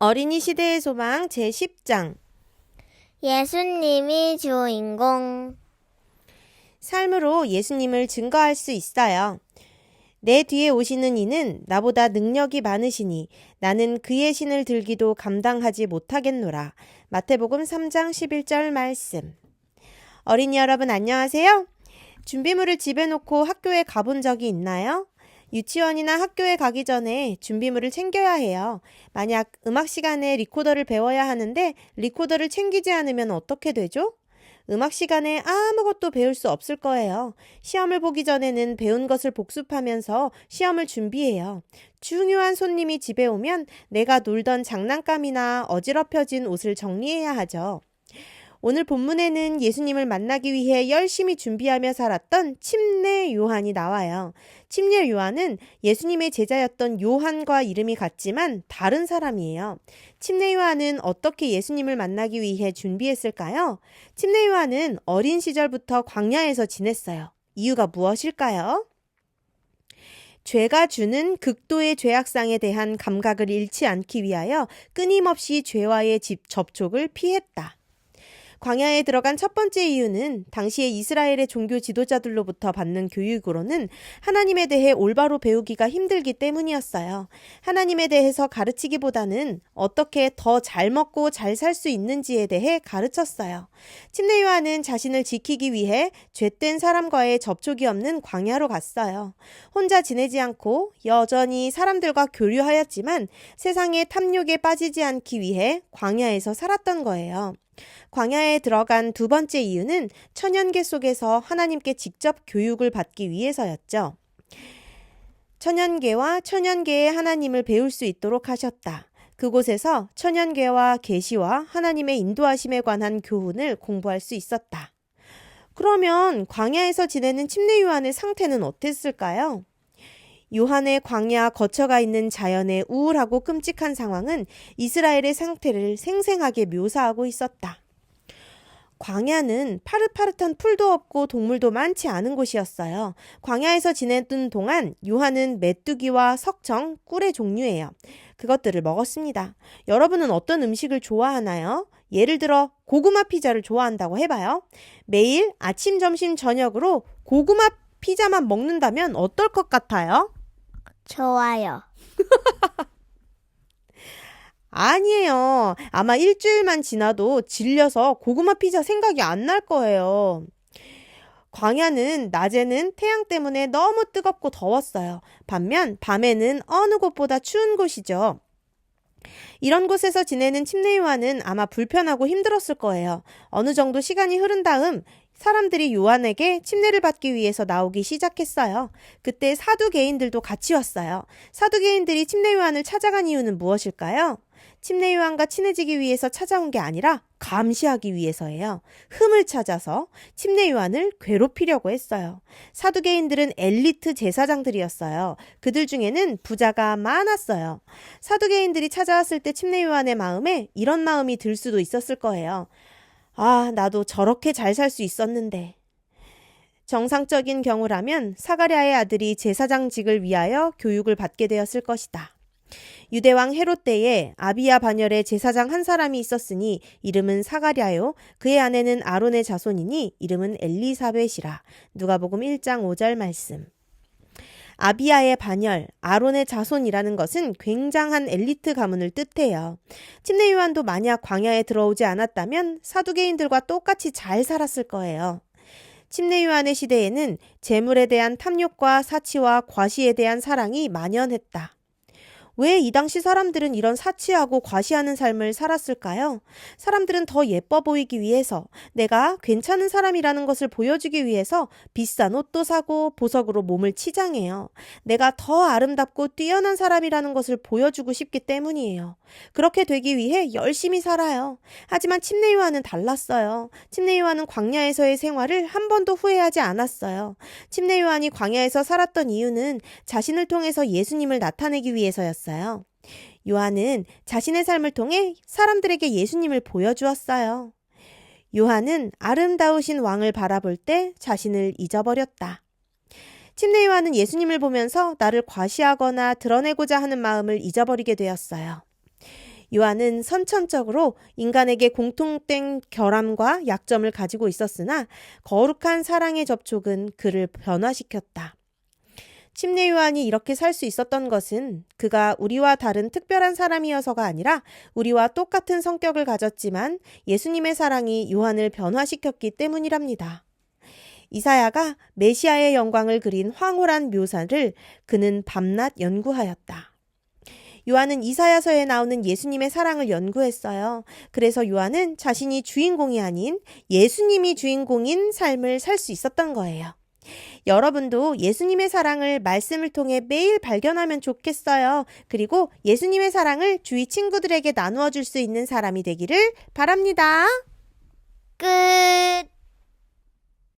어린이 시대의 소망 제10장. 예수님이 주인공. 삶으로 예수님을 증거할 수 있어요. 내 뒤에 오시는 이는 나보다 능력이 많으시니 나는 그의 신을 들기도 감당하지 못하겠노라. 마태복음 3장 11절 말씀. 어린이 여러분 안녕하세요. 준비물을 집에 놓고 학교에 가본 적이 있나요? 유치원이나 학교에 가기 전에 준비물을 챙겨야 해요. 만약 음악 시간에 리코더를 배워야 하는데 리코더를 챙기지 않으면 어떻게 되죠? 음악 시간에 아무것도 배울 수 없을 거예요. 시험을 보기 전에는 배운 것을 복습하면서 시험을 준비해요. 중요한 손님이 집에 오면 내가 놀던 장난감이나 어지럽혀진 옷을 정리해야 하죠. 오늘 본문에는 예수님을 만나기 위해 열심히 준비하며 살았던 침례 요한이 나와요. 침례 요한은 예수님의 제자였던 요한과 이름이 같지만 다른 사람이에요. 침례 요한은 어떻게 예수님을 만나기 위해 준비했을까요? 침례 요한은 어린 시절부터 광야에서 지냈어요. 이유가 무엇일까요? 죄가 주는 극도의 죄악상에 대한 감각을 잃지 않기 위하여 끊임없이 죄와의 접촉을 피했다. 광야에 들어간 첫 번째 이유는 당시의 이스라엘의 종교 지도자들로부터 받는 교육으로는 하나님에 대해 올바로 배우기가 힘들기 때문이었어요. 하나님에 대해서 가르치기보다는 어떻게 더 잘 먹고 잘 살 수 있는지에 대해 가르쳤어요. 침례 요한은 자신을 지키기 위해 죄된 사람과의 접촉이 없는 광야로 갔어요. 혼자 지내지 않고 여전히 사람들과 교류하였지만 세상의 탐욕에 빠지지 않기 위해 광야에서 살았던 거예요. 광야에 들어간 두 번째 이유는 천연계 속에서 하나님께 직접 교육을 받기 위해서였죠. 천연계와 천연계의 하나님을 배울 수 있도록 하셨다. 그곳에서 천연계와 계시와 하나님의 인도하심에 관한 교훈을 공부할 수 있었다. 그러면 광야에서 지내는 침례 요한의 상태는 어땠을까요? 요한의 광야 거처가 있는 자연의 우울하고 끔찍한 상황은 이스라엘의 상태를 생생하게 묘사하고 있었다. 광야는 파릇파릇한 풀도 없고 동물도 많지 않은 곳이었어요. 광야에서 지내던 동안 요한은 메뚜기와 석청, 꿀의 종류예요. 그것들을 먹었습니다. 여러분은 어떤 음식을 좋아하나요? 예를 들어 고구마 피자를 좋아한다고 해봐요. 매일 아침, 점심, 저녁으로 고구마 피자만 먹는다면 어떨 것 같아요? 좋아요. 아니에요. 아마 일주일만 지나도 질려서 고구마 피자 생각이 안 날 거예요. 광야는 낮에는 태양 때문에 너무 뜨겁고 더웠어요. 반면 밤에는 어느 곳보다 추운 곳이죠. 이런 곳에서 지내는 침례 요한은 아마 불편하고 힘들었을 거예요. 어느 정도 시간이 흐른 다음 사람들이 요한에게 침례를 받기 위해서 나오기 시작했어요. 그때 사두개인들도 같이 왔어요. 사두개인들이 침례 요한을 찾아간 이유는 무엇일까요? 침례 요한과 친해지기 위해서 찾아온 게 아니라 감시하기 위해서예요. 흠을 찾아서 침례 요한을 괴롭히려고 했어요. 사두개인들은 엘리트 제사장들이었어요. 그들 중에는 부자가 많았어요. 사두개인들이 찾아왔을 때 침례 요한의 마음에 이런 마음이 들 수도 있었을 거예요. 아, 나도 저렇게 잘 살 수 있었는데. 정상적인 경우라면 사가랴의 아들이 제사장직을 위하여 교육을 받게 되었을 것이다. 유대왕 헤롯 때에 아비야 반열에 제사장 한 사람이 있었으니 이름은 사가랴요. 그의 아내는 아론의 자손이니 이름은 엘리사벳이라. 누가복음 1장 5절 말씀. 아비야의 반열, 아론의 자손이라는 것은 굉장한 엘리트 가문을 뜻해요. 침례 요한도 만약 광야에 들어오지 않았다면 사두개인들과 똑같이 잘 살았을 거예요. 침례 요한의 시대에는 재물에 대한 탐욕과 사치와 과시에 대한 사랑이 만연했다. 왜 이 당시 사람들은 이런 사치하고 과시하는 삶을 살았을까요? 사람들은 더 예뻐 보이기 위해서, 내가 괜찮은 사람이라는 것을 보여주기 위해서 비싼 옷도 사고 보석으로 몸을 치장해요. 내가 더 아름답고 뛰어난 사람이라는 것을 보여주고 싶기 때문이에요. 그렇게 되기 위해 열심히 살아요. 하지만 침례 요한은 달랐어요. 침례 요한은 광야에서의 생활을 한 번도 후회하지 않았어요. 침례 요한이 광야에서 살았던 이유는 자신을 통해서 예수님을 나타내기 위해서였어요. 요한은 자신의 삶을 통해 사람들에게 예수님을 보여주었어요. 요한은 아름다우신 왕을 바라볼 때 자신을 잊어버렸다. 침례 요한은 예수님을 보면서 나를 과시하거나 드러내고자 하는 마음을 잊어버리게 되었어요. 요한은 선천적으로 인간에게 공통된 결함과 약점을 가지고 있었으나 거룩한 사랑의 접촉은 그를 변화시켰다. 침례 요한이 이렇게 살 수 있었던 것은 그가 우리와 다른 특별한 사람이어서가 아니라 우리와 똑같은 성격을 가졌지만 예수님의 사랑이 요한을 변화시켰기 때문이랍니다. 이사야가 메시아의 영광을 그린 황홀한 묘사를 그는 밤낮 연구하였다. 요한은 이사야서에 나오는 예수님의 사랑을 연구했어요. 그래서 요한은 자신이 주인공이 아닌 예수님이 주인공인 삶을 살 수 있었던 거예요. 여러분도 예수님의 사랑을 말씀을 통해 매일 발견하면 좋겠어요. 그리고 예수님의 사랑을 주위 친구들에게 나누어 줄 수 있는 사람이 되기를 바랍니다. 끝.